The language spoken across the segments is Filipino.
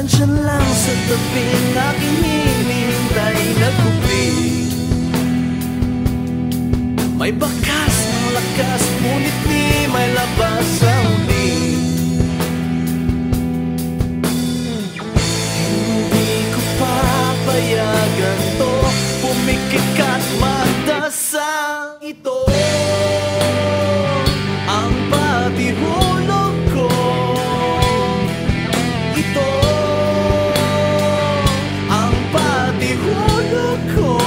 Nandyan lang sa tabing aking hinihintay na kubling. May bakas ng lakas, ngunit di may labas sa huli. Hindi ko papayagan to, pumikit ka't magdasal. Ito ang patihulog ko. Ito ang patihulog ko.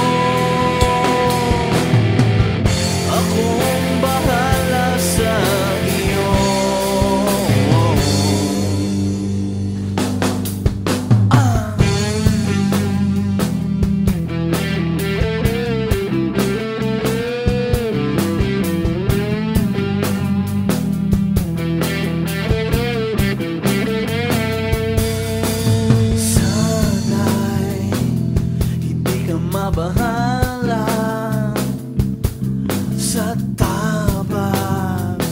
Akong bahala sa iyo. Sana'y hindi ka mabahala sa tabas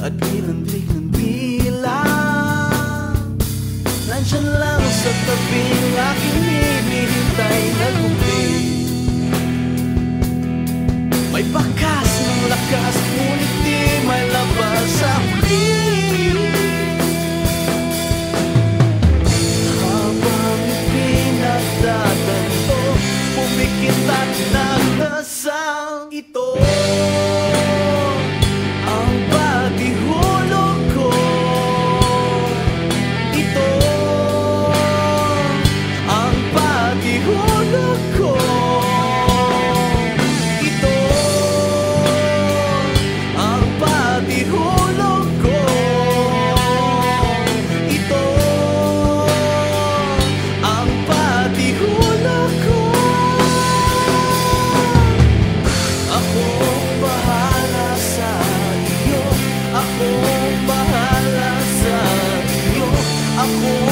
at ilantik ng dila. Nandyan lang sa tabing aking hinihintay na kubling. May bakas ng lakas, ngunit di may labas sa huli. Habang ipinagdadanto, pumikit at nagdasal. Ito ang patihulog ko. Ito ang patihulog ko. Ito ang patihulog ko. Ito ang patihulog ko. Akong bahala sa iyo. Akong bahala sa iyo. Ako